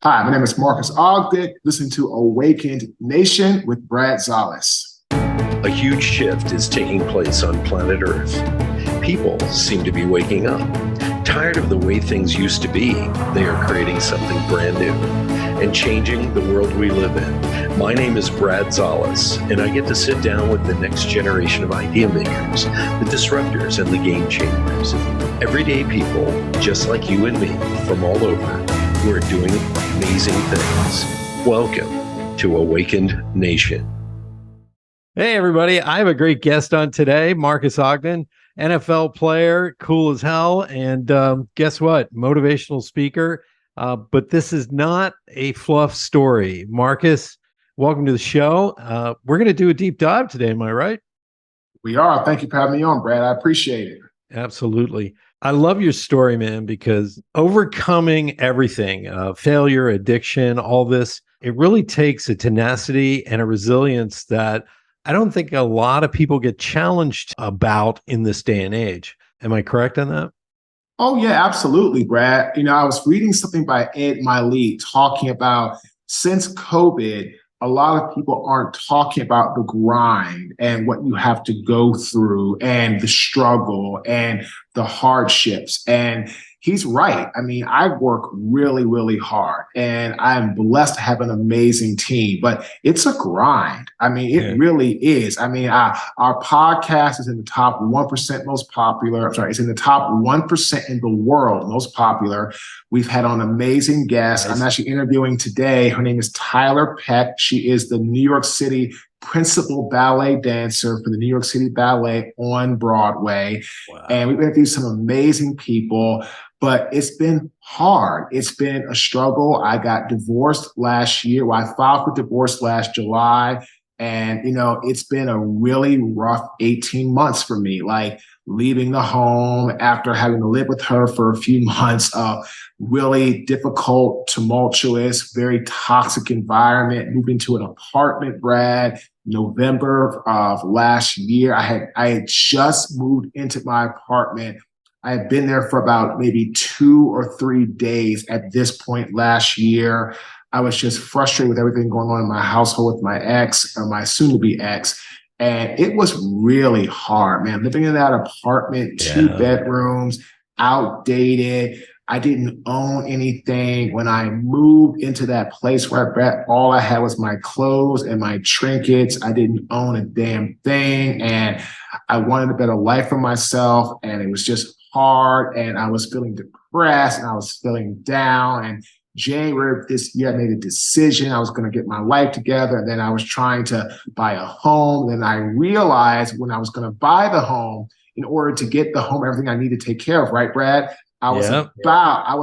Hi, my name is Marques Ogden. Listen to Awakened Nation with Brad Szollose. A huge shift is taking place on planet Earth. People seem to be waking up. Tired of the way things used to be, they are creating something brand new and changing the world we live in. My name is Brad Szollose, and I get to sit down with the next generation of idea makers, the disruptors, and the game changers. Everyday people, just like you and me, from all over, who are doing amazing things. Welcome to Awakened Nation. Hey, everybody. I have a great guest on today, Marques Ogden, NFL player, cool as hell. And guess what? Motivational speaker. But this is not a fluff story. Marques, welcome to the show. We're going to do a deep dive today. Am I right? We are. Thank you for having me on, Brad. I appreciate it. Absolutely. I love your story, man, because overcoming everything, failure, addiction, all this, it really takes a tenacity and a resilience that I don't think a lot of people get challenged about in this day and age. Am I correct on that? Oh, yeah, absolutely, Brad. I was reading something by Ed Miley talking about since COVID, a lot of people aren't talking about the grind and what you have to go through and the struggle and the hardships. And he's right. I mean, I work really, really hard and I'm blessed to have an amazing team, but it's a grind. I mean, it really is. I mean, our podcast is in the top 1% most popular. I'm sorry, it's in the top 1% in the world most popular. We've had on amazing guests. Nice. I'm actually interviewing today. Her name is Tyler Peck. She is the New York City principal ballet dancer for the New York City Ballet on Broadway. Wow. And we've interviewed some amazing people, but it's been hard. It's been a struggle. I got divorced last year. Well, I filed for divorce last July. And, it's been a really rough 18 months for me, like leaving the home after having to live with her for a few months, really difficult, tumultuous, very toxic environment, moved into an apartment, Brad, November of last year. I had just moved into my apartment. I had been there for about maybe 2 or 3 days at this point last year. I was just frustrated with everything going on in my household with my ex, or my soon-to-be ex. And it was really hard, man. Living in that apartment, 2 bedrooms, outdated. I didn't own anything. When I moved into that place where all I had was my clothes and my trinkets, I didn't own a damn thing. And I wanted a better life for myself. And it was just hard. And I was feeling depressed and I was feeling down. And January of this year, I made a decision. I was going to get my life together. And then I was trying to buy a home. Then I realized when I was going to buy the home, in order to get the home, everything I need to take care of, right, Brad? I was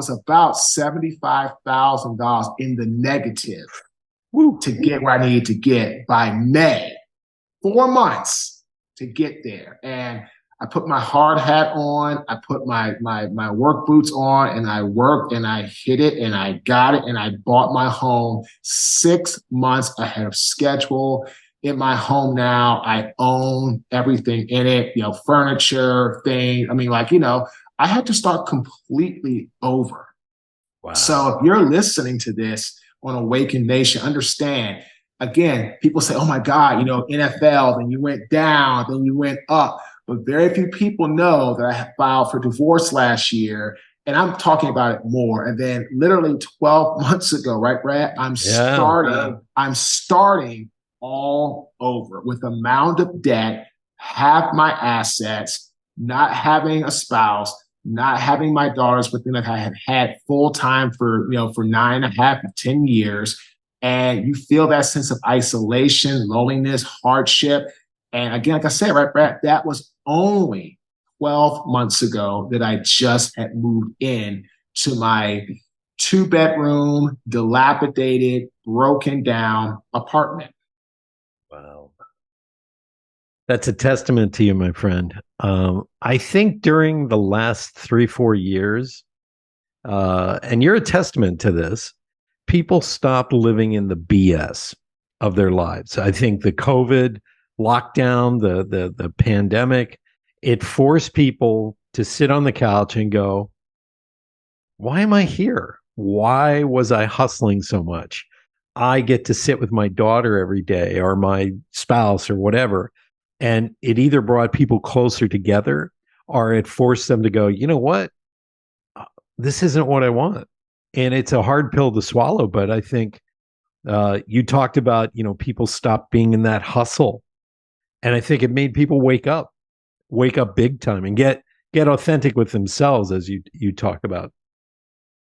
about $75,000 in the negative to get where I needed to get by May. 4 months to get there. And I put my hard hat on, I put my work boots on, and I worked and I hit it and I got it and I bought my home 6 months ahead of schedule. In my home now, I own everything in it, furniture, things. I mean, I had to start completely over. Wow. So if you're listening to this on Awakened Nation, understand, again, people say, oh my God, NFL, then you went down, then you went up. But very few people know that I filed for divorce last year, and I'm talking about it more. And then literally 12 months ago, right, Brad? I'm starting all over with a mound of debt, half my assets, not having a spouse, not having my daughters with them that I had had full time for 9.5 to 10 years. And you feel that sense of isolation, loneliness, hardship. And again, like I said, right, Brad, that was only 12 months ago that I just had moved in to my 2-bedroom, dilapidated, broken down apartment. Wow. That's a testament to you, my friend. I think during the last 3-4 years, and you're a testament to this, people stopped living in the BS of their lives. I think the COVID lockdown, the pandemic, it forced people to sit on the couch and go, why am I here? Why was I hustling so much? I get to sit with my daughter every day or my spouse or whatever. And it either brought people closer together or it forced them to go, you know what? This isn't what I want. And it's a hard pill to swallow. But I think you talked about, people stop being in that hustle. And I think it made people wake up big time and get authentic with themselves, as you talked about.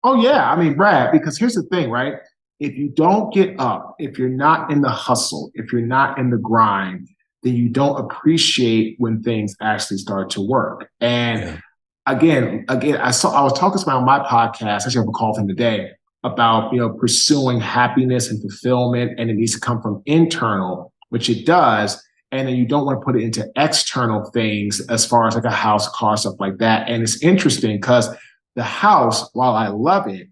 Oh yeah, I mean, Brad, because here's the thing, right? If you don't get up, if you're not in the hustle, if you're not in the grind, then you don't appreciate when things actually start to work. And Yeah. again, I was talking to somebody on my podcast, actually I have a call from him today, about pursuing happiness and fulfillment, and it needs to come from internal, which it does. And then you don't want to put it into external things as far as like a house, car, stuff like that. And it's interesting because the house, while I love it,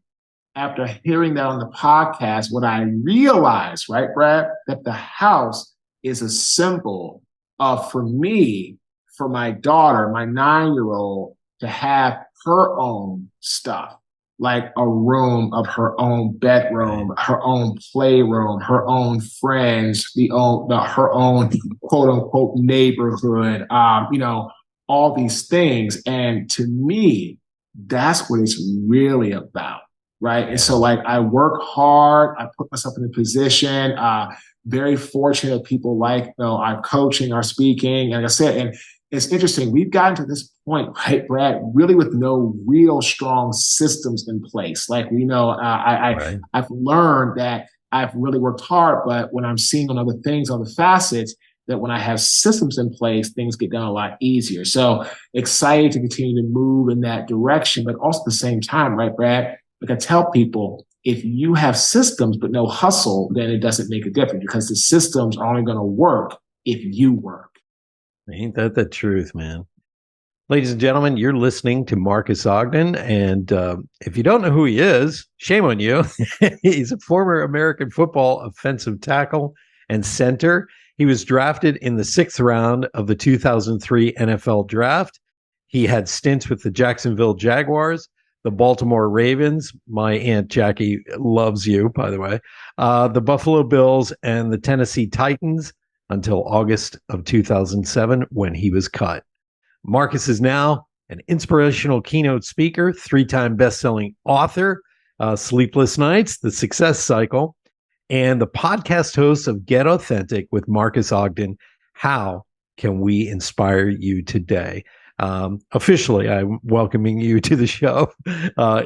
after hearing that on the podcast, what I realized, right, Brad, that the house is a symbol of, for me, for my daughter, my 9-year-old, to have her own stuff, like a room of her own bedroom, her own playroom, her own friends, her own quote unquote neighborhood, all these things. And to me, that's what it's really about. Right. And so like I work hard, I put myself in a position, very fortunate people like, our coaching, our speaking. And like I said, and it's interesting, we've gotten to this point, right, Brad, really with no real strong systems in place. Like, Right. I've learned that I've really worked hard, but when I'm seeing on other things, on the facets, that when I have systems in place, things get done a lot easier. So excited to continue to move in that direction, but also at the same time, right, Brad? Like I tell people, if you have systems but no hustle, then it doesn't make a difference because the systems are only going to work if you work. Ain't that the truth, man? Ladies and gentlemen, you're listening to Marques Ogden. And if you don't know who he is, shame on you. He's a former American football offensive tackle and center. He was drafted in the 6th round of the 2003 NFL draft. He had stints with the Jacksonville Jaguars, the Baltimore Ravens. My Aunt Jackie loves you, by the way. The Buffalo Bills and the Tennessee Titans until August of 2007 when he was cut. Marques is now an inspirational keynote speaker, 3-time best-selling author, Sleepless Nights, The Success Cycle, and the podcast host of Get Authentic with Marques Ogden. How can we inspire you today? Officially, I'm welcoming you to the show,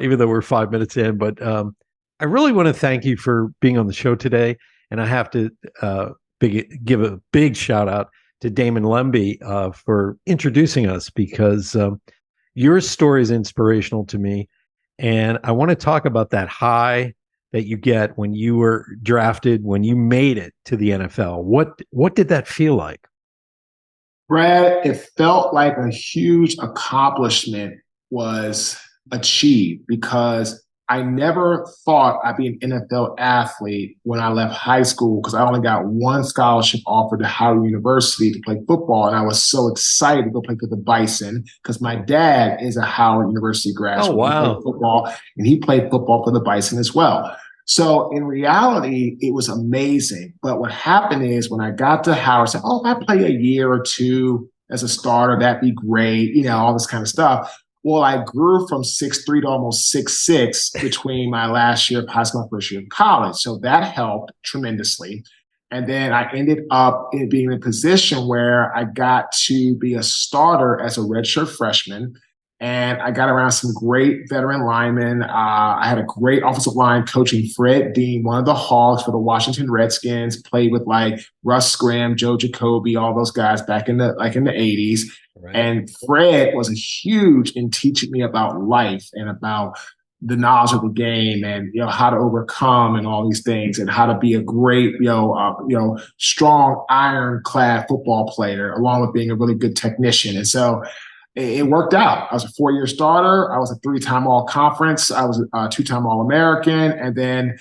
even though we're 5 minutes in. But I really want to thank you for being on the show today. And I have to give a big shout out to Damon Lemby for introducing us, because your story is inspirational to me. And I want to talk about that high that you get when you were drafted, when you made it to the NFL. What did that feel like? Brad, it felt like a huge accomplishment was achieved because I never thought I'd be an NFL athlete when I left high school, because I only got one scholarship offered to Howard University to play football. And I was so excited to go play for the Bison because my dad is a Howard University graduate. Oh, wow. He played football, and he played football for the Bison as well. So in reality, it was amazing. But what happened is when I got to Howard, I said, if I play a year or two as a starter, that'd be great, all this kind of stuff. Well, I grew from 6'3" to almost 6'6" between my last year of high school and first year of college. So that helped tremendously. And then I ended up being in a position where I got to be a starter as a redshirt freshman. And I got around some great veteran linemen. I had a great offensive line coaching Fred Dean, one of the Hogs for the Washington Redskins, played with like Russ Graham, Joe Jacoby, all those guys back in the 80s. Right. And Fred was huge in teaching me about life and about the knowledge of the game and, how to overcome and all these things and how to be a great, strong ironclad football player, along with being a really good technician. And so it worked out. I was a 4-year starter. I was a 3-time All-Conference. I was a 2-time All-American. And then,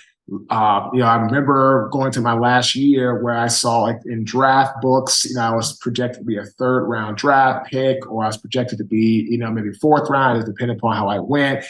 I remember going to my last year where I saw in draft books, I was projected to be a 3rd-round draft pick, or I was projected to be, maybe 4th round, depending upon how I went.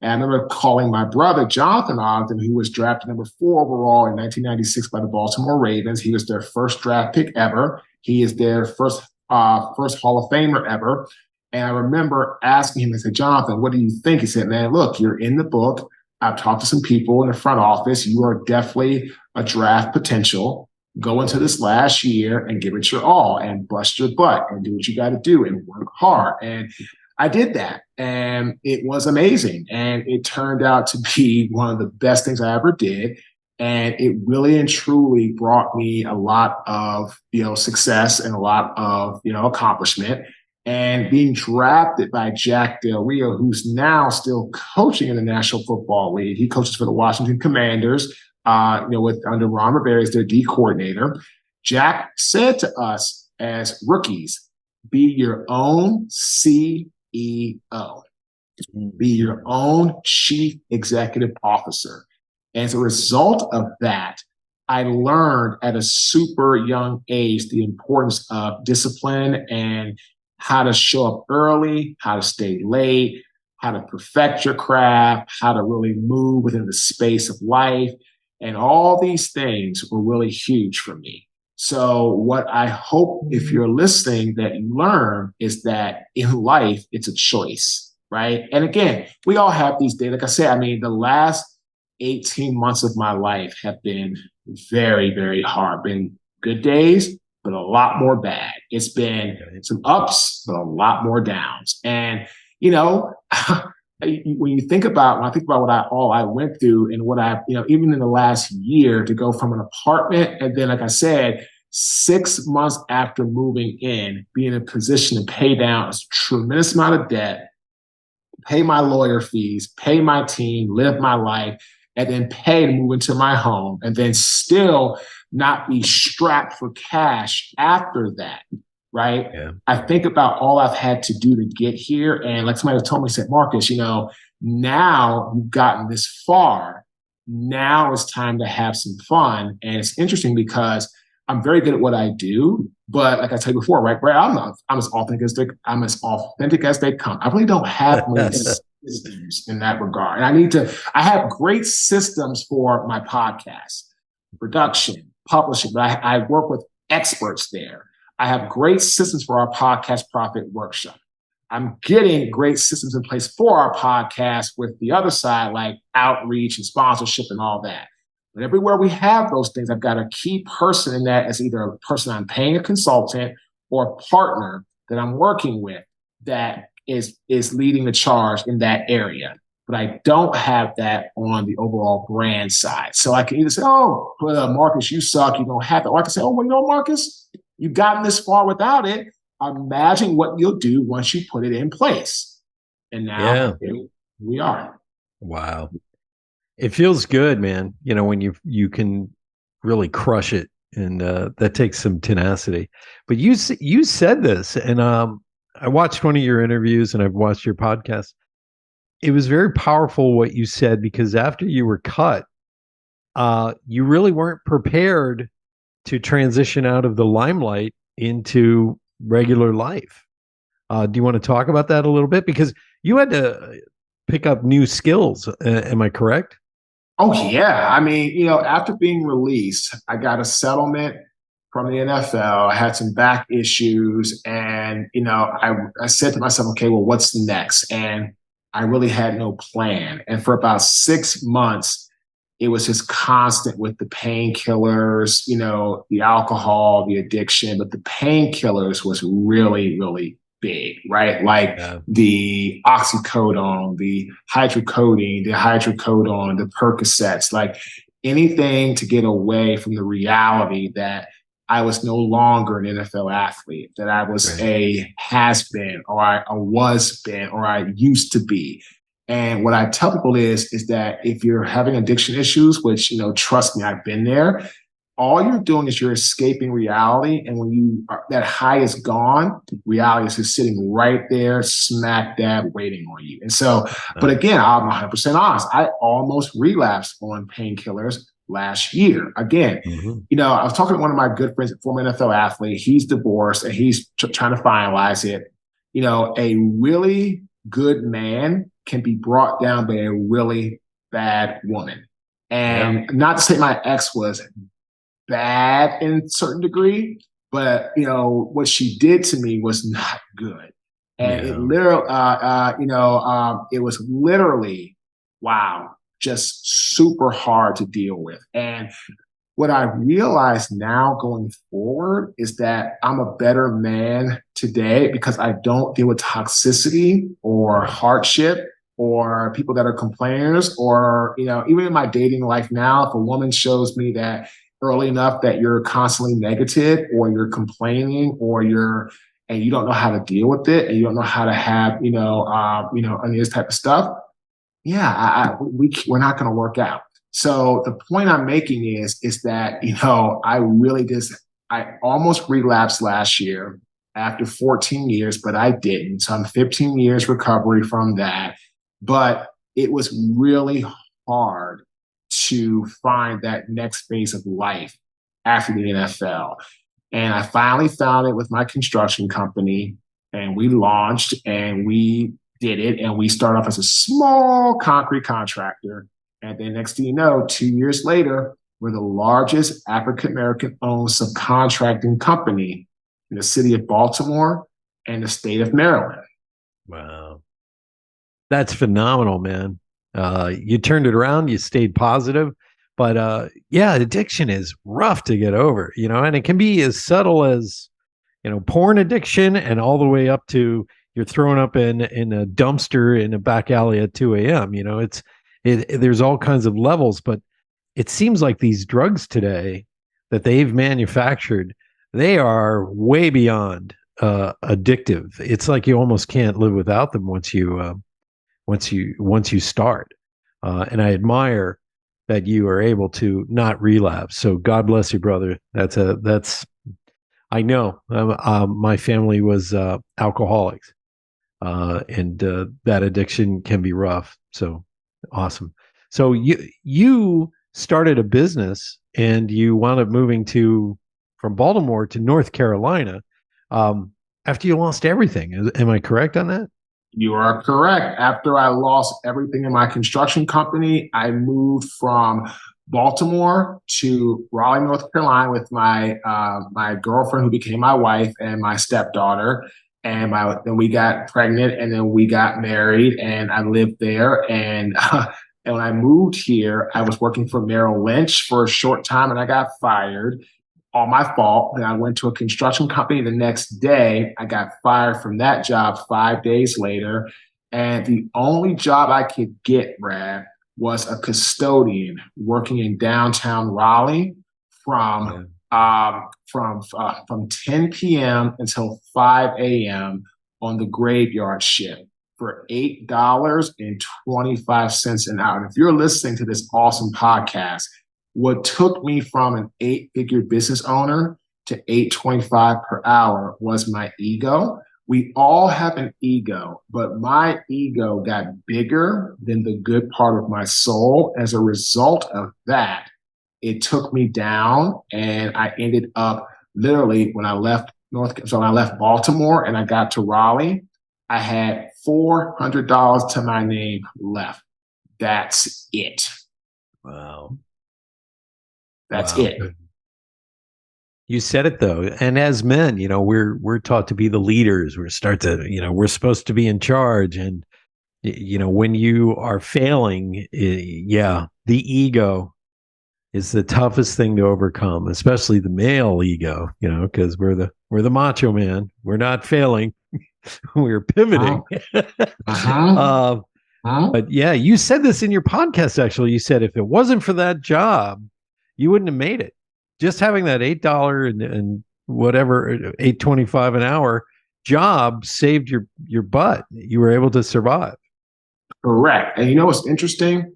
And I remember calling my brother, Jonathan Ogden, who was drafted number 4 overall in 1996 by the Baltimore Ravens. He was their first draft pick ever. He is their first Hall of Famer ever. And I remember asking him, I said, Jonathan, what do you think? He said, man, look, you're in the book. I've talked to some people in the front office. You are definitely a draft potential. Go into this last year and give it your all and bust your butt and do what you got to do and work hard. And I did that, and it was amazing. And it turned out to be one of the best things I ever did. And it really and truly brought me a lot of, success and a lot of, accomplishment. And being drafted by Jack Del Rio, who's now still coaching in the National Football League. He coaches for the Washington Commanders, under Ron Rivera as their D coordinator. Jack said to us as rookies, be your own CEO. Be your own chief executive officer. As a result of that, I learned at a super young age the importance of discipline and how to show up early, how to stay late, how to perfect your craft, how to really move within the space of life. And all these things were really huge for me. So what I hope, if you're listening, that you learn is that in life, it's a choice, right? And again, we all have these days. Like I said, the last 18 months of my life have been very, very hard. Been good days, but a lot more bad. It's been some ups, but a lot more downs. And, when I think about what I went through and what I, even in the last year to go from an apartment and then, like I said, 6 months after moving in, be in a position to pay down a tremendous amount of debt, pay my lawyer fees, pay my team, live my life, and then pay to move into my home, and then still not be strapped for cash after that, right? Yeah. I think about all I've had to do to get here. And like somebody told me, said, Marques, now you've gotten this far. Now it's time to have some fun. And it's interesting because I'm very good at what I do. But like I told you before, right, Brad, I'm as authentic as they come. I really don't have many systems in that regard. And I have great systems for my podcast, production, publishing, but I work with experts there. I have great systems for our podcast profit workshop. I'm getting great systems in place for our podcast with the other side, like outreach and sponsorship and all that. But everywhere we have those things, I've got a key person in that as either a person I'm paying a consultant or a partner that I'm working with that is leading the charge in that area. But I don't have that on the overall brand side. So I can either say, oh, Marques, you suck, you don't have that. Or I can say, oh, well, Marques, you've gotten this far without it. Imagine what you'll do once you put it in place. And now here we are. Wow. It feels good, man. When you can really crush it, and that takes some tenacity. But you said this, and I watched one of your interviews, and I've watched your podcast. It was very powerful what you said, because after you were cut, you really weren't prepared to transition out of the limelight into regular life. Do you want to talk about that a little bit? Because you had to pick up new skills. Am I correct? Oh, yeah. After being released, I got a settlement from the NFL. I had some back issues, and, I said to myself, okay, well, what's next? And I really had no plan. And for about 6 months, it was just constant with the painkillers, the alcohol, the addiction, but the painkillers was really, really big, right? Like the oxycodone, the hydrocodone, the Percocets, like anything to get away from the reality that I was no longer an NFL athlete, that I was a has-been, or I was-been, or I used to be. And what I tell people is that if you're having addiction issues, which, trust me, I've been there, all you're doing is you're escaping reality. And when that high is gone, reality is just sitting right there, smack dab, waiting on you. And so, but again, I'm 100% honest. I almost relapsed on painkillers last year. Again, I was talking to one of my good friends, a former NFL athlete. He's divorced and he's trying to finalize it. A really good man can be brought down by a really bad woman. And not to say my ex was bad in a certain degree, but what she did to me was not good. And it literally, it was literally, wow, just super hard to deal with. And what I realize now going forward is that I'm a better man today because I don't deal with toxicity or hardship or people that are complainers or, even in my dating life now, if a woman shows me that early enough that you're constantly negative or you're complaining or and you don't know how to deal with it and you don't know how to have, any of this type of stuff, we're not going to work out. So the point I'm making is that, I almost relapsed last year after 14 years, but I didn't. So I'm 15 years recovery from that. But it was really hard to find that next phase of life after the NFL. And I finally found it with my construction company, and we launched and we did it. And we started off as a small concrete contractor. And then next thing you know, 2 years later, we're the largest African-American owned subcontracting company in the city of Baltimore and the state of Maryland. Wow. That's phenomenal, man. You turned it around, you stayed positive, but addiction is rough to get over, and it can be as subtle as, porn addiction and all the way up to you're thrown up in a dumpster in a back alley at 2 a.m. There's all kinds of levels, but it seems like these drugs today that they've manufactured, they are way beyond addictive. It's like you almost can't live without them once you start. And I admire that you are able to not relapse. So God bless you, brother. I know my family was alcoholics, and that addiction can be rough. So awesome. So you started a business and you wound up moving from Baltimore to North Carolina after you lost everything. Am I correct on that? You are correct. After I lost everything in my construction company, I moved from Baltimore to Raleigh, North Carolina with my girlfriend who became my wife and my stepdaughter. And then we got pregnant and then we got married and I lived there. And when I moved here, I was working for Merrill Lynch for a short time and I got fired. All my fault. Then I went to a construction company the next day. I got fired from that job 5 days later. And the only job I could get, Brad, was a custodian working in downtown Raleigh from 10 p.m. until 5 a.m. on the graveyard shift for $8.25 an hour. And if you're listening to this awesome podcast, what took me from an 8-figure business owner to $8.25 per hour was my ego. We all have an ego, but my ego got bigger than the good part of my soul. As a result of that, it took me down, and I ended up literally when I left Baltimore and I got to Raleigh, I had $400 to my name left. That's it. Wow. That's it. You said it though. And as men, we're taught to be the leaders. We're supposed to be in charge. And, when you are failing, the ego is the toughest thing to overcome, especially the male ego, because we're the macho man. We're not failing. We're pivoting. But yeah, you said this in your podcast, actually. You said if it wasn't for that job, you wouldn't have made it. Just having that $8 and whatever, $8.25 an hour job saved your butt. You were able to survive. Correct. And you know what's interesting?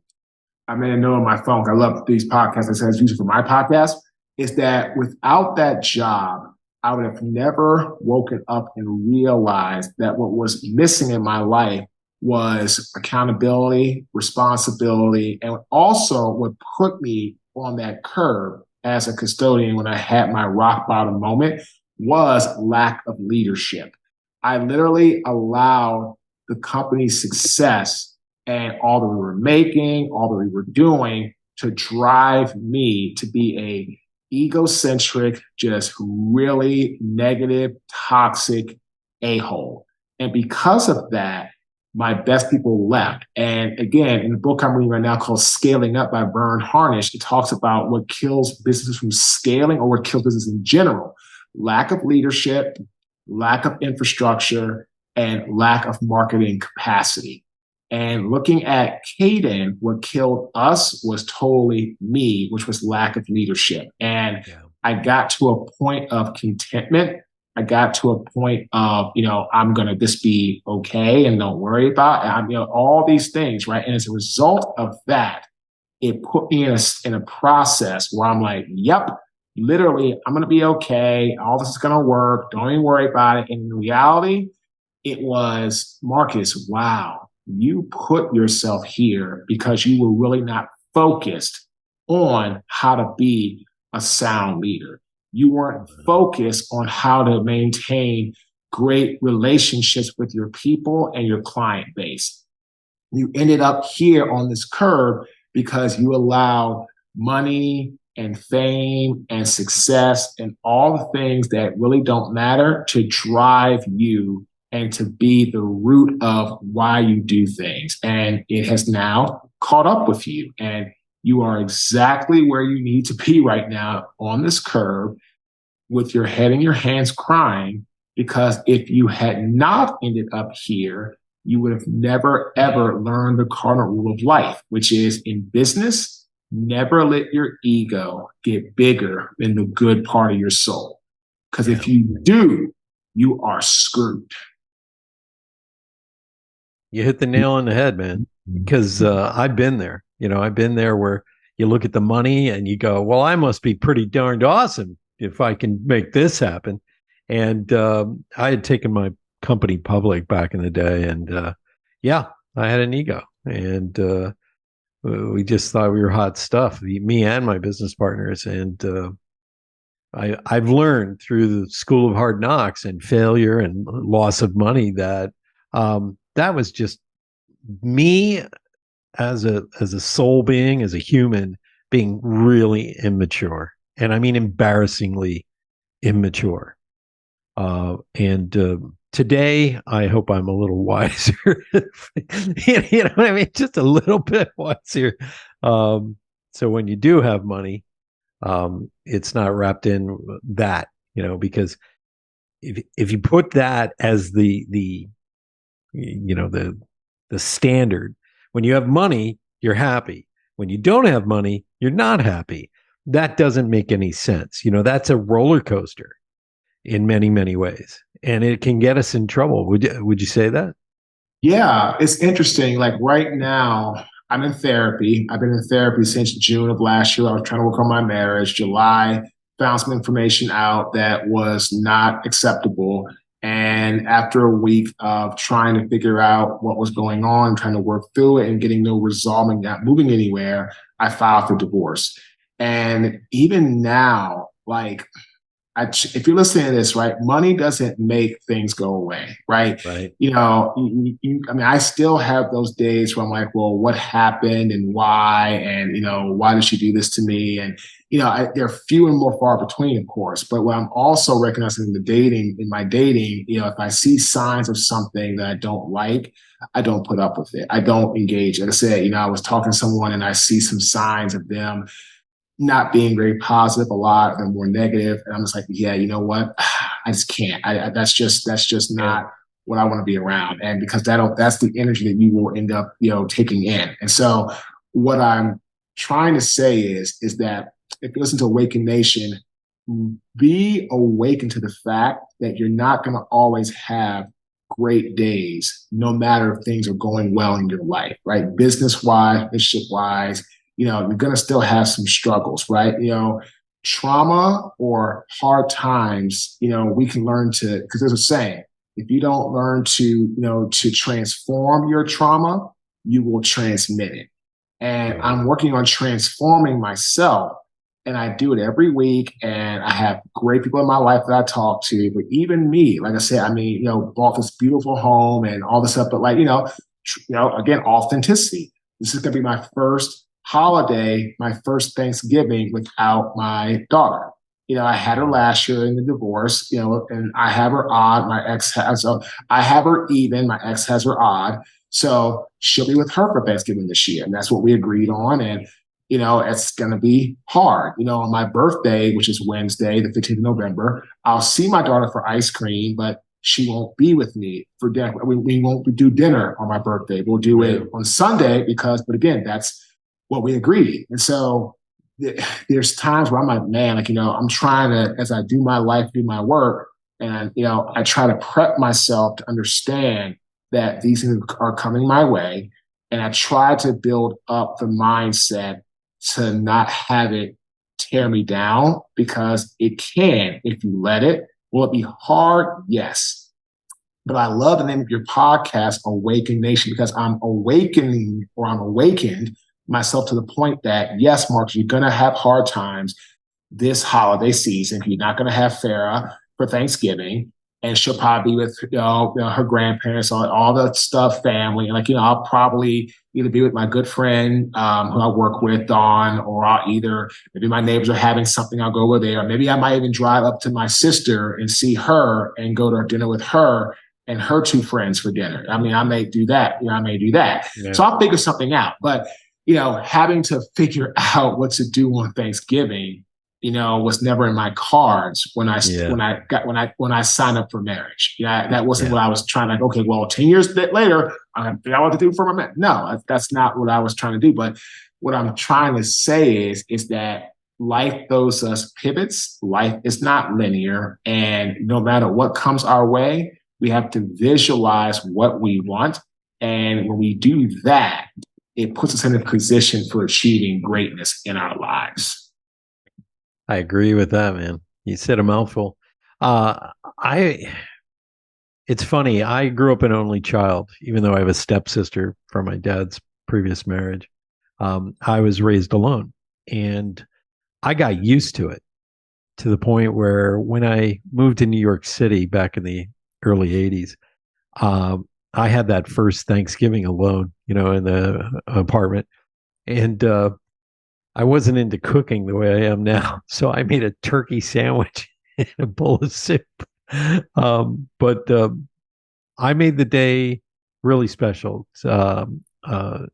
I made a note on my phone. I love these podcasts. I said it's used for my podcast. Is that without that job, I would have never woken up and realized that what was missing in my life was accountability, responsibility, and also what put me on that curve as a custodian when I had my rock bottom moment was lack of leadership. I literally allowed the company's success and all that we were making, all that we were doing to drive me to be a egocentric, just really negative, toxic a-hole. And because of that, my best people left. And again, in the book I'm reading right now called Scaling Up by Vern Harnish, it talks about what kills businesses from scaling or what kills business in general: lack of leadership, lack of infrastructure, and lack of marketing capacity. And looking at Caden, what killed us was totally me, which was lack of leadership. And I got to a point of contentment. I got to a point of, I'm going to just be okay and don't worry about it. All these things, right? And as a result of that, it put me in a process where I'm like, yep, literally, I'm going to be okay. All this is going to work. Don't even worry about it. And in reality, it was, Marques, wow, you put yourself here because you were really not focused on how to be a sound leader. You weren't focused on how to maintain great relationships with your people and your client base. You ended up here on this curve because you allowed money and fame and success and all the things that really don't matter to drive you and to be the root of why you do things. And it has now caught up with you. And you are exactly where you need to be right now on this curve with your head in your hands crying, because if you had not ended up here, you would have never, ever learned the cardinal rule of life, which is in business, never let your ego get bigger than the good part of your soul. Because if you do, you are screwed. You hit the nail on the head, man, because I've been there. I've been there where you look at the money and you go, well, I must be pretty darned awesome if I can make this happen. And I had taken my company public back in the day. And I had an ego. And we just thought we were hot stuff, me and my business partners. And I've learned through the school of hard knocks and failure and loss of money that that was just me as a soul being, as a human, being really immature. And I mean embarrassingly immature. And today, I hope I'm a little wiser. You know what I mean? Just a little bit wiser. So when you do have money, it's not wrapped in that, because if you put that as the standard, when you have money, you're happy. When you don't have money, you're not happy. That doesn't make any sense. That's a roller coaster in many, many ways. And it can get us in trouble. Would you say that? Yeah, it's interesting. Like right now, I'm in therapy. I've been in therapy since June of last year. I was trying to work on my marriage. July, found some information out that was not acceptable. And after a week of trying to figure out what was going on, trying to work through it and getting no resolve and not moving anywhere, I filed for divorce. And even now, like, if you're listening to this, right, money doesn't make things go away, right? Right. I still have those days where I'm like, well, what happened and why? And, why did she do this to me? And, they're few and more far between, of course. But what I'm also recognizing in my dating, if I see signs of something that I don't like, I don't put up with it. I don't engage. Like I said, I was talking to someone and I see some signs of them not being very positive, a lot of them more negative. And I'm just like, yeah, you know what? I just can't. That's just not what I want to be around. And because that's the energy that you will end up, taking in. And so what I'm trying to say is that if you listen to Awaken Nation, be awakened to the fact that you're not going to always have great days, no matter if things are going well in your life, right? Business-wise, relationship-wise, you're going to still have some struggles, right? Trauma or hard times, we can learn to, because there's a saying, if you don't learn to transform your trauma, you will transmit it. And I'm working on transforming myself, and I do it every week. And I have great people in my life that I talk to, but even me, like I said, bought this beautiful home and all this stuff, but again, authenticity. This is going to be my first holiday, my first Thanksgiving without my daughter. I had her last year in the divorce, and I have her odd. My ex has, so I have her even. My ex has her odd. So she'll be with her for Thanksgiving this year. And that's what we agreed on. And, it's going to be hard. On my birthday, which is Wednesday, the 15th of November, I'll see my daughter for ice cream, but she won't be with me for dinner. We won't do dinner on my birthday. We'll do it on Sunday but again, that's what we agreed. And so there's times where I'm like, man, I'm trying to, as I do my life, do my work, and, I try to prep myself to understand that these things are coming my way. And I try to build up the mindset to not have it tear me down, because it can, if you let it. Will it be hard? Yes. But I love the name of your podcast, Awaken Nation, because I'm awakened myself to the point that, yes, Marques, you're going to have hard times this holiday season. You're not going to have Farrah for Thanksgiving, and she'll probably be with her grandparents, all the stuff, family. And I'll probably either be with my good friend who I work with, Dawn, or maybe my neighbors are having something, I'll go over there. Maybe I might even drive up to my sister and see her and go to dinner with her and her two friends for dinner. I may do that. Yeah. So I'll figure something out. But having to figure out what to do on Thanksgiving, was never in my cards when I signed up for marriage. That wasn't what I was trying to. Okay, well, 10 years later, I figure out what to do for my marriage. No, that's not what I was trying to do. But what I'm trying to say is that life throws us pivots. Life is not linear, and no matter what comes our way, we have to visualize what we want. And when we do that, it puts us in a position for achieving greatness in our lives. I agree with that, man. You said a mouthful. It's funny. I grew up an only child, even though I have a stepsister from my dad's previous marriage. I was raised alone, and I got used to it, to the point where when I moved to New York City back in the early 80s, I had that first Thanksgiving alone, in the apartment. And I wasn't into cooking the way I am now. So I made a turkey sandwich and a bowl of soup. But I made the day really special. I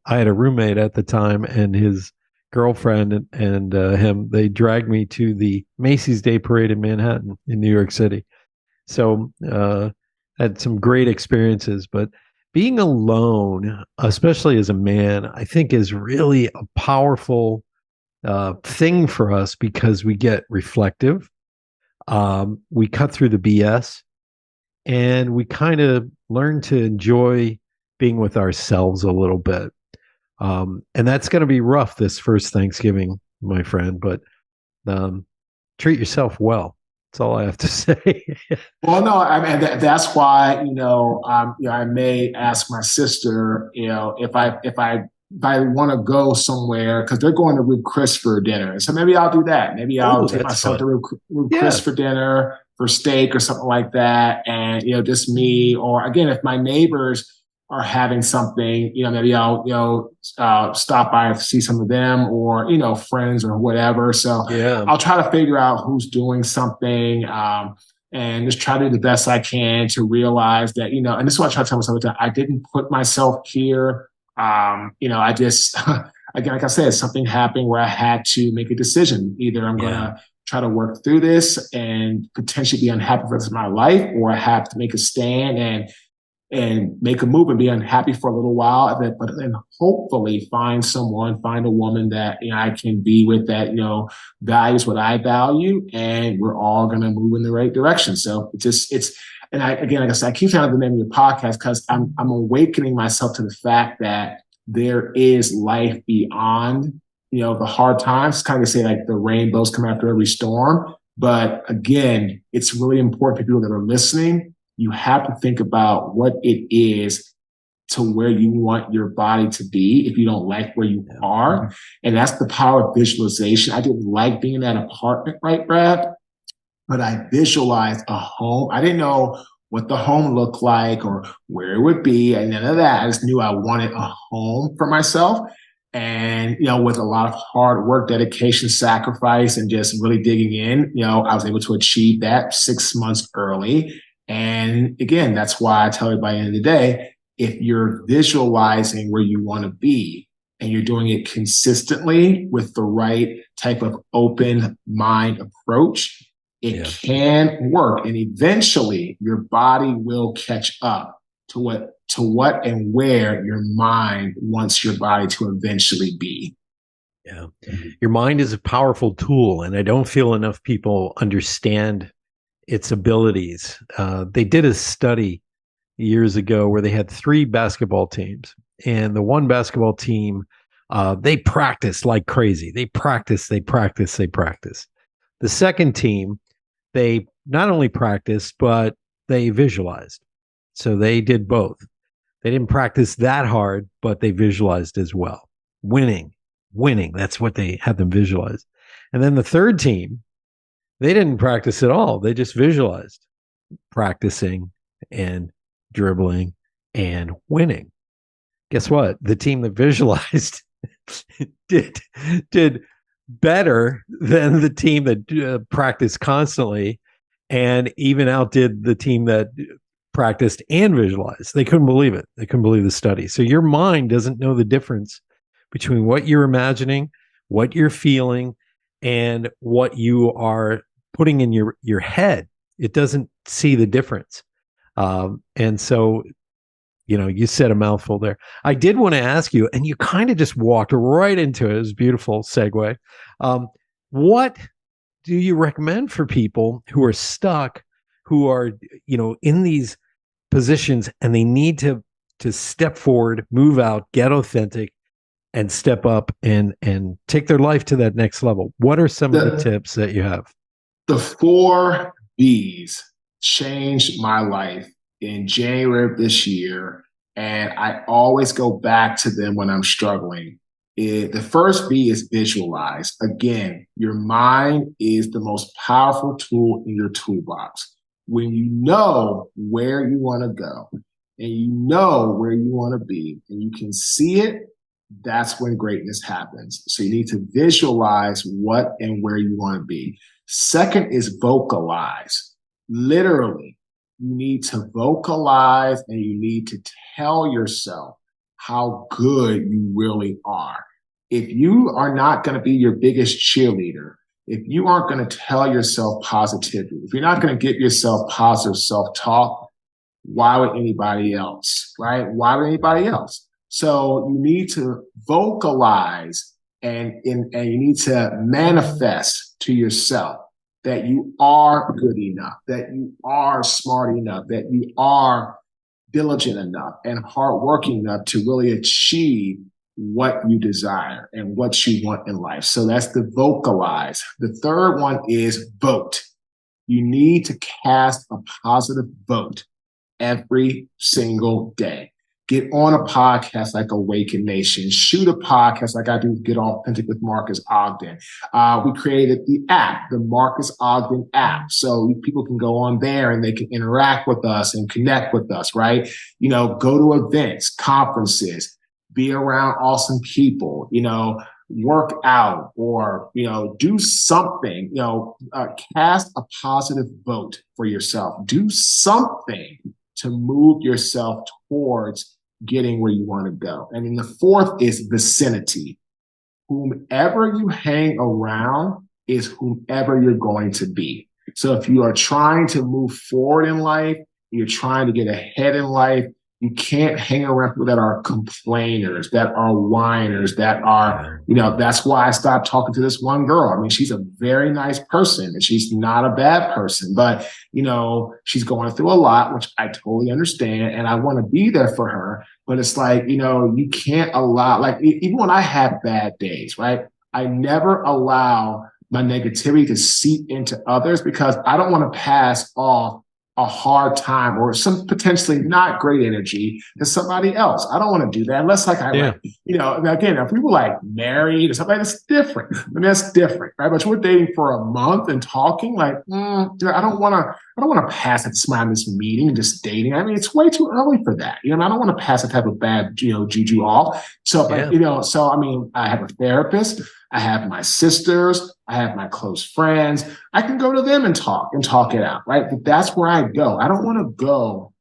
had a roommate at the time, and his girlfriend and him, they dragged me to the Macy's Day Parade in Manhattan in New York City. So had some great experiences, but being alone, especially as a man, I think is really a powerful thing for us, because we get reflective. We cut through the BS, and we kind of learn to enjoy being with ourselves a little bit. And that's going to be rough this first Thanksgiving, my friend, but treat yourself well. That's all I have to say. Well, no, that's why, I may ask my sister, if I want to go somewhere, because they're going to Ruth Chris for dinner. So maybe I'll do that. Maybe I'll take myself to Ruth Chris for dinner, for steak or something like that. And, just me, or again, if my neighbors are having something, maybe I'll, stop by and see some of them, or, friends or whatever. So I'll try to figure out who's doing something, and just try to do the best I can to realize that, and this is what I try to tell myself, that I didn't put myself here. I just, again, like I said, something happened where I had to make a decision. Either I'm going to try to work through this and potentially be unhappy for the rest of my life, or I have to make a stand and make a move and be unhappy for a little while, but then hopefully find a woman that I can be with, that values what I value, and we're all going to move in the right direction. So and like I said, I keep saying the name of your podcast because I'm awakening myself to the fact that there is life beyond the hard times. Kind of say like the rainbows come after every storm, but again, it's really important for people that are listening. You have to think about what it is to where you want your body to be if you don't like where you are. And that's the power of visualization. I didn't like being in that apartment, right, Brad? But I visualized a home. I didn't know what the home looked like or where it would be, and none of that. I just knew I wanted a home for myself. And, with a lot of hard work, dedication, sacrifice, and just really digging in, I was able to achieve that 6 months early. And again, that's why I tell you by the end of the day, if you're visualizing where you want to be and you're doing it consistently with the right type of open mind approach, it can work. And eventually your body will catch up to what and where your mind wants your body to eventually be. Yeah. Your mind is a powerful tool, and I don't feel enough people understand its abilities. They did a study years ago where they had 3 basketball teams, and the one basketball team, they practiced like crazy. They practice. The second team, they not only practiced, but they visualized. So they did both. They didn't practice that hard, but they visualized as well. Winning. That's what they had them visualize. And then the third team, they didn't practice at all. They just visualized practicing and dribbling and winning. Guess what? The team that visualized did better than the team that practiced constantly, and even outdid the team that practiced and visualized. They couldn't believe it. They couldn't believe the study. So your mind doesn't know the difference between what you're imagining, what you're feeling, and what you are putting in your head. It doesn't see the difference. And so, you said a mouthful there. I did want to ask you, and you kind of just walked right into it. It was a beautiful segue. What do you recommend for people who are stuck, who are, in these positions, and they need to step forward, move out, get authentic, and step up and take their life to that next level? What are some of the tips that you have? The 4 B's changed my life in January of this year, and I always go back to them when I'm struggling. The first B is visualize. Again, your mind is the most powerful tool in your toolbox. When you know where you want to go and you know where you want to be and you can see it, that's when greatness happens. So you need to visualize what and where you want to be. Second is vocalize. Literally, you need to vocalize and you need to tell yourself how good you really are. If you are not going to be your biggest cheerleader, if you aren't going to tell yourself positivity, if you're not going to give yourself positive self-talk, why would anybody else, right? Why would anybody else? So you need to vocalize and you need to manifest to yourself that you are good enough, that you are smart enough, that you are diligent enough and hardworking enough to really achieve what you desire and what you want in life. So that's the vocalize. The third one is vote. You need to cast a positive vote every single day. Get on a podcast like Awaken Nation. Shoot a podcast like I do Get Authentic with Marques Ogden. We created the app, the Marques Ogden app. So people can go on there and they can interact with us and connect with us, right? Go to events, conferences, be around awesome people, work out or, do something, cast a positive vote for yourself. Do something to move yourself towards getting where you want to go. And then the fourth is vicinity. Whomever you hang around is whomever you're going to be. So if you are trying to move forward in life, you're trying to get ahead in life, you can't hang around people that are complainers, that are whiners, that are, that's why I stopped talking to this one girl. I mean, she's a very nice person and she's not a bad person, but, she's going through a lot, which I totally understand. And I want to be there for her. But it's like, you can't allow, like, even when I have bad days, right? I never allow my negativity to seep into others because I don't want to pass off a hard time or some potentially not great energy to somebody else. I don't want to do that unless like again, if we were like married or something, that's different. I mean, that's different, right? But we're dating for a month and talking like, I don't want to pass it smile this meeting and just dating. I mean, it's way too early for that. I don't want to pass a type of bad, juju off. So, I mean, I have a therapist. I have my sisters. I have my close friends. I can go to them and talk it out, right? But that's where I go. I don't want to go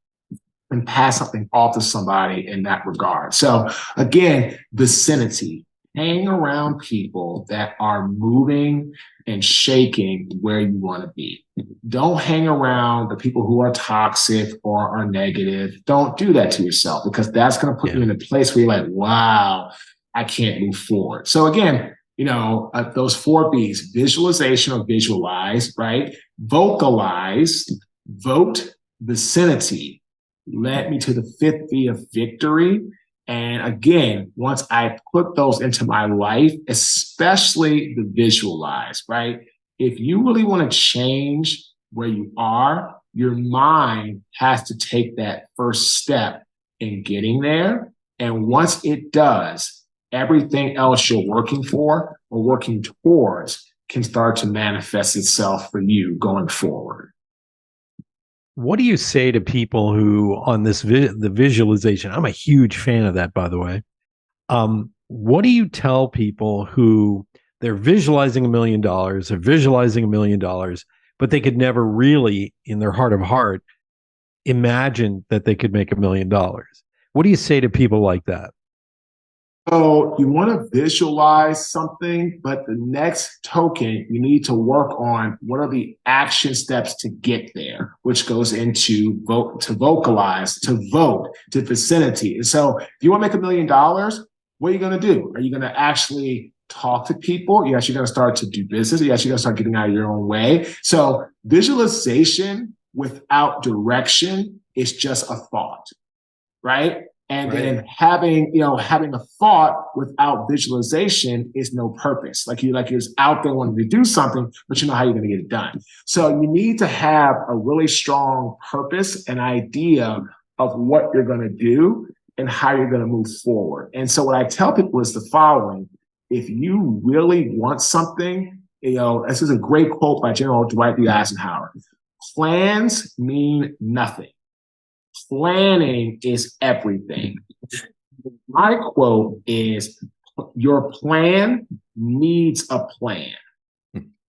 and pass something off to somebody in that regard. So again, vicinity, hang around people that are moving and shaking where you want to be. Don't hang around the people who are toxic or are negative. Don't do that to yourself, because that's going to put you in a place where you're like, wow, I can't move forward. So again, those 4 B's: visualization or visualize, right? Vocalize, vote, vicinity, led me to the 5th V of victory. And again, once I put those into my life, especially the visualize, right? If you really want to change where you are, your mind has to take that first step in getting there. And once it does, everything else you're working for or working towards can start to manifest itself for you going forward. What do you say to people who on this the visualization? I'm a huge fan of that, by the way. What do you tell people who they're visualizing $1 million, they're visualizing $1 million, but they could never really, in their heart of heart, imagine that they could make $1 million? What do you say to people like that? So you want to visualize something, but the next token, you need to work on what are the action steps to get there, which goes into vocalize, to vote, to vicinity. And so if you want to make $1 million, what are you going to do? Are you going to actually talk to people? You're actually going to start to do business. You're actually going to start getting out of your own way. So visualization without direction is just a thought, right? And then having a thought without visualization is no purpose. Like you're just out there wanting to do something, but you know how you're going to get it done. So you need to have a really strong purpose and idea of what you're going to do and how you're going to move forward. And so what I tell people is the following: if you really want something, this is a great quote by General Dwight D. Eisenhower: plans mean nothing. Planning is everything. My quote is, your plan needs a plan.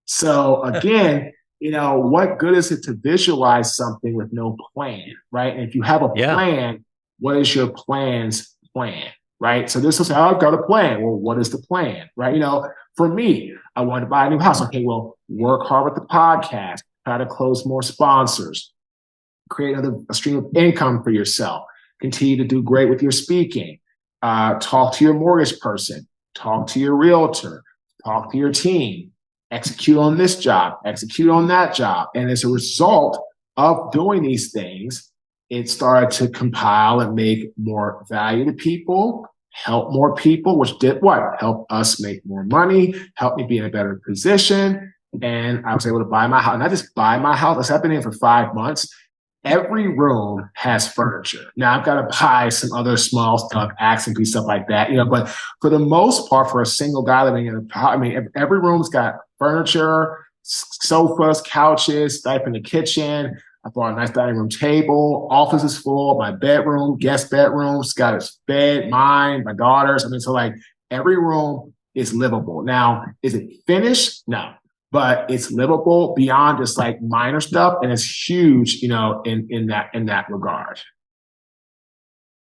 So again, what good is it to visualize something with no plan, right? And if you have a plan, what is your plan's plan, right? So this is how I've got a plan. Well, what is the plan, right? For me, I want to buy a new house. Okay, well, work hard with the podcast, try to close more sponsors, create a stream of income for yourself, continue to do great with your speaking, talk to your mortgage person, talk to your realtor, talk to your team, execute on this job, execute on that job. And as a result of doing these things, it started to compile and make more value to people, help more people, which did what? Help us make more money, help me be in a better position. And I was able to buy my house. Not just buy my house. I've been in for 5 months. Every room has furniture. Now I've got to buy some other small stuff, accent piece, stuff like that, but for the most part, for a single guy living in every room's got furniture, sofas, couches, stuff in the kitchen. I bought a nice dining room table. Office is full. My bedroom, guest bedroom's got its bed, mine, my daughter's. So like every room is livable. Now, is it finished? No. But it's livable beyond just like minor stuff, and it's huge, in that regard.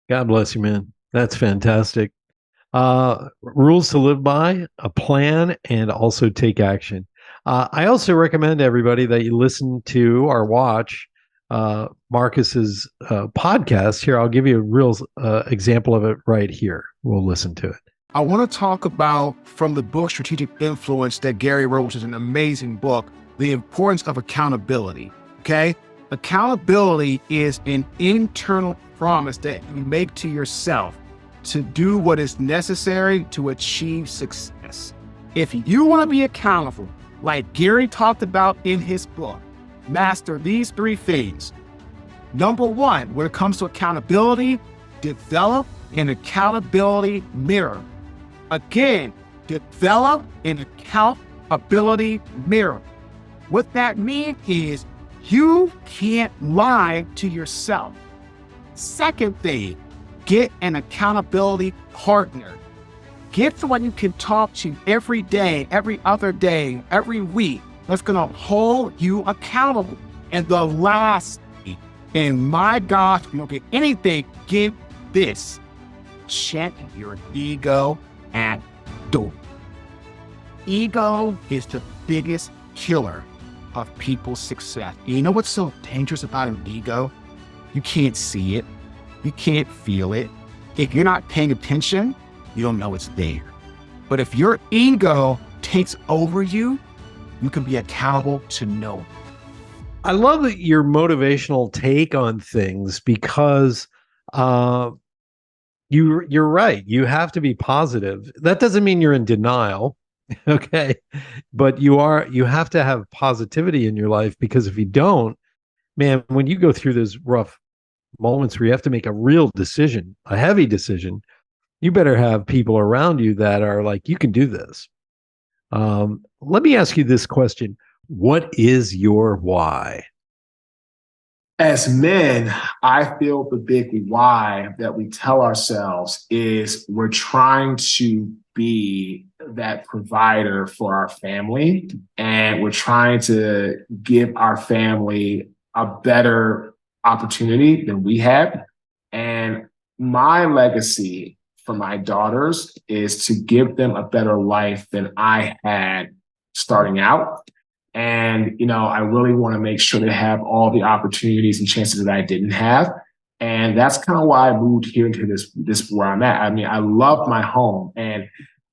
God bless you, man. That's fantastic. Rules to live by, a plan, and also take action. I also recommend everybody that you listen to or watch Marcus's podcast. Here, I'll give you a real example of it right here. We'll listen to it. I want to talk about, from the book Strategic Influence that Gary wrote, which is an amazing book, the importance of accountability, okay? Accountability is an internal promise that you make to yourself to do what is necessary to achieve success. If you want to be accountable, like Gary talked about in his book, master these 3 things. Number 1, when it comes to accountability, develop an accountability mirror. Again, develop an accountability mirror. What that means is you can't lie to yourself. Second thing, get an accountability partner. Get someone you can talk to every day, every other day, every week that's going to hold you accountable. And the last thing, and my gosh, you don't get anything, give this. Check your ego at door. Ego is the biggest killer of people's success. You know what's so dangerous about an ego? You can't see it. You can't feel it. If you're not paying attention, you don't know it's there. But if your ego takes over you, you can be accountable to no one. I love that your motivational take on things because you're right. You have to be positive. That doesn't mean you're in denial. Okay. But you have to have positivity in your life, because if you don't, man, when you go through those rough moments where you have to make a real decision, a heavy decision, you better have people around you that are like, you can do this. Let me ask you this question. What is your why? As men, I feel the big why that we tell ourselves is we're trying to be that provider for our family, and we're trying to give our family a better opportunity than we had. And my legacy for my daughters is to give them a better life than I had starting out. And, I really want to make sure they have all the opportunities and chances that I didn't have. And that's kind of why I moved here into this where I'm at. I mean, I love my home, and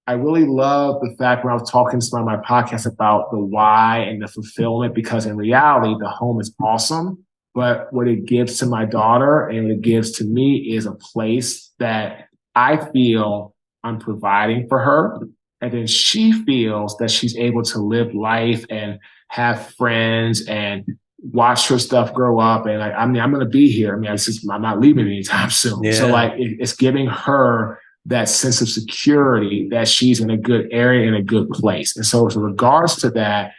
I really love the fact when I was talking to my podcast about the why and the fulfillment, because in reality, the home is awesome. But what it gives to my daughter and what it gives to me is a place that I feel I'm providing for her. And then she feels that she's able to live life and have friends and watch her stuff grow up. And I'm going to be here. I'm not leaving anytime soon. Yeah. So it's giving her that sense of security that she's in a good area, in a good place. And so with regards to that,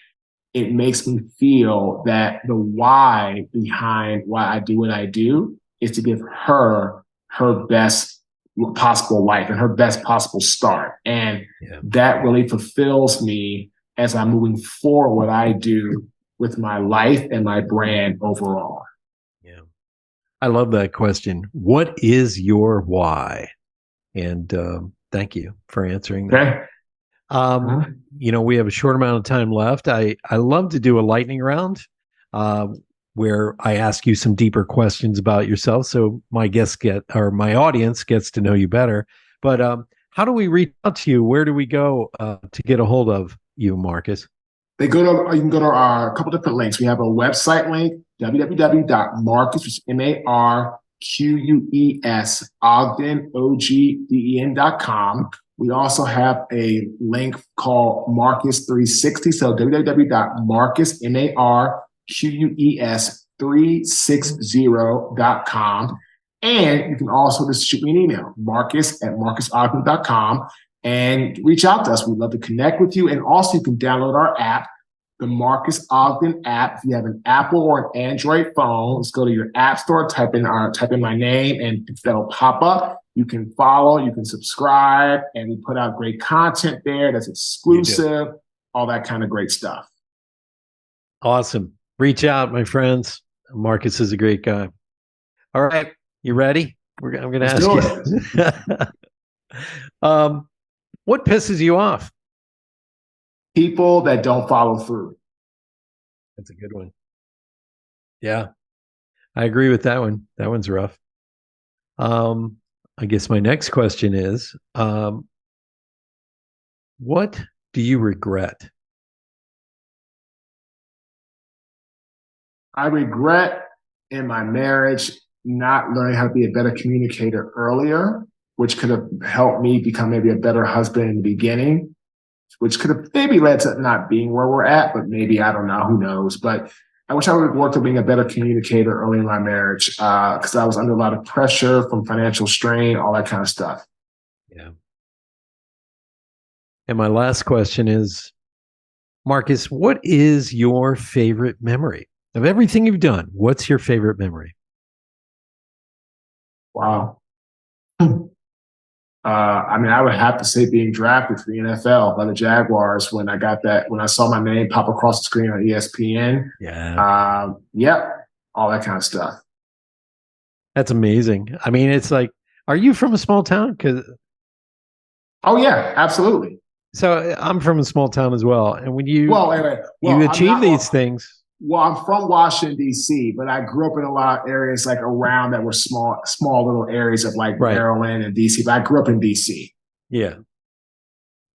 it makes me feel that the why behind why I do what I do is to give her her best possible life and her best possible start. And that really fulfills me as I'm moving forward what I do with my life and my brand overall. Yeah. I love that question. What is your why? And thank you for answering that. Okay. We have a short amount of time left. I love to do a lightning round where I ask you some deeper questions about yourself, so my audience gets to know you better. But how do we reach out to you? Where do we go to get a hold of you, Marques? You can go to a couple different links. We have a website link, www.marques, which is MARQUES, Ogden, OGDEN.com. We also have a link called Marques 360. So www.marques, MARQUES360.com. And you can also just shoot me an email, marques@marquesogden.com, and reach out to us. We'd love to connect with you. And also you can download our app, the Marques Ogden app. If you have an Apple or an Android phone, let's go to your app store, type in my name, and that'll pop up. You can follow, you can subscribe, and we put out great content there that's exclusive, all that kind of great stuff. Awesome. Reach out, my friends. Marques is a great guy. All right. You ready? I'm going to ask you. What pisses you off? People that don't follow through. That's a good one. Yeah, I agree with that one. That one's rough. I guess my next question is, what do you regret? I regret in my marriage not learning how to be a better communicator earlier, which could have helped me become maybe a better husband in the beginning, which could have maybe led to not being where we're at, but maybe, I don't know, who knows. But I wish I would have worked on being a better communicator early in my marriage because I was under a lot of pressure from financial strain, all that kind of stuff. Yeah. And my last question is, Marques, what is your favorite memory of everything you've done? What's your favorite memory? Wow. I would have to say being drafted for the NFL by the Jaguars when I saw my name pop across the screen on ESPN. Yeah. All that kind of stuff. That's amazing. I mean, it's like, are you from a small town? Oh yeah, absolutely. So I'm from a small town as well. And when you you achieve these things. Well, I'm from Washington, D.C., but I grew up in a lot of areas like around that were small little areas of like Maryland and D.C., but I grew up in D.C. Yeah.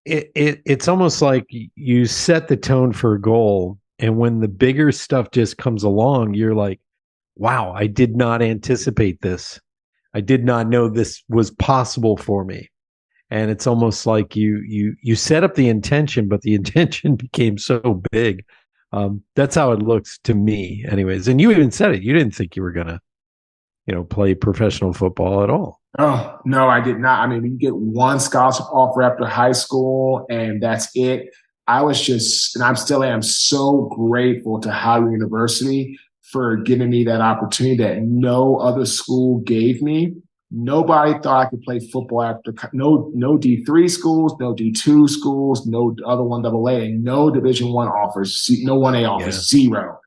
It's almost like you set the tone for a goal, and when the bigger stuff just comes along, you're like, wow, I did not anticipate this. I did not know this was possible for me. And it's almost like you set up the intention, but the intention became so big. That's how it looks to me anyways. And you even said it. You didn't think you were going to, play professional football at all. Oh, no, I did not. I mean, you get one scholarship offer after high school and that's it. I was just, and I still am so grateful to Howard University for giving me that opportunity that no other school gave me. Nobody thought I could play football after no D3 schools, no D2 schools, no other 1AA, and no Division I offers, no 1A offers, zero.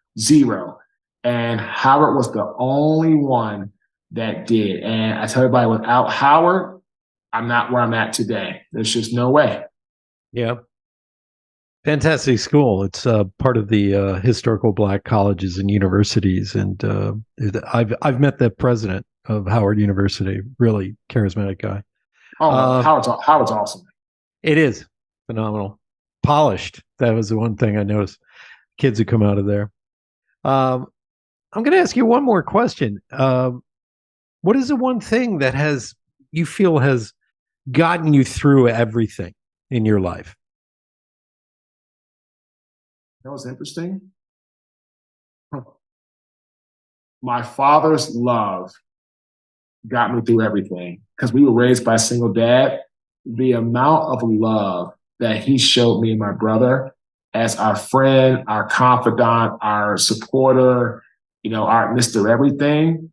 And Howard was the only one that did. And I tell everybody, without Howard, I'm not where I'm at today. There's just no way. Yeah. Fantastic school. It's part of the historical Black colleges and universities. And I've met the president of Howard University, really charismatic guy. Oh, Howard's awesome. It is phenomenal. Polished. That was the one thing I noticed. Kids who come out of there. I'm going to ask you one more question. What is the one thing that you feel has gotten you through everything in your life? That was interesting. My father's love got me through everything because we were raised by a single dad. The amount of love that he showed me and my brother as our friend, our confidant, our supporter, our Mr. Everything,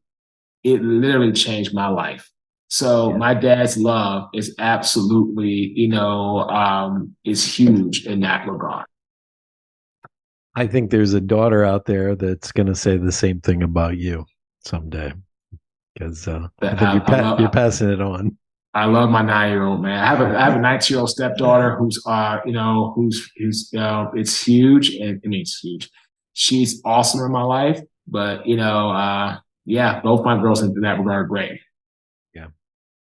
it literally changed my life. So my dad's love is absolutely, is huge in that regard. I think there's a daughter out there that's going to say the same thing about you someday, because you're passing it on. I love my 9-year-old, man. I have a 19-year-old stepdaughter who's it's huge, and I mean it's huge. She's awesome in my life, but both my girls in that regard are great. Yeah.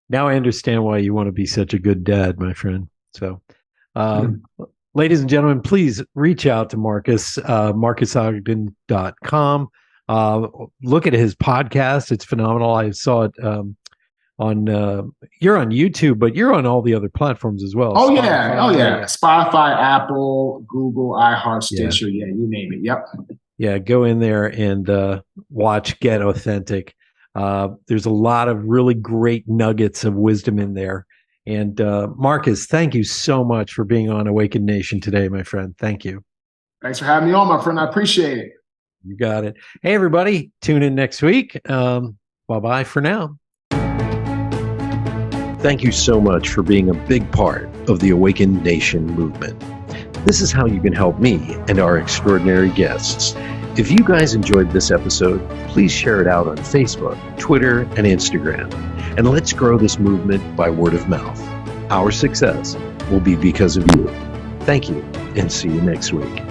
Now I understand why you want to be such a good dad, my friend. So. Ladies and gentlemen, please reach out to Marques, marquesogden.com. Look at his podcast. It's phenomenal. I saw it you're on YouTube, but you're on all the other platforms as well. Oh, Spotify, Spotify, Apple, Google, iHeart, Stitcher. Yeah, you name it. Yep. Yeah, go in there and watch Get Authentic. There's a lot of really great nuggets of wisdom in there. And Marques, thank you so much for being on Awakened Nation today, my friend. Thank you. Thanks for having me on, my friend. I appreciate it. You got it. Hey, everybody, tune in next week. Bye-bye for now. Thank you so much for being a big part of the Awakened Nation movement. This is how you can help me and our extraordinary guests. If you guys enjoyed this episode, please share it out on Facebook, Twitter, and Instagram. And let's grow this movement by word of mouth. Our success will be because of you. Thank you, and see you next week.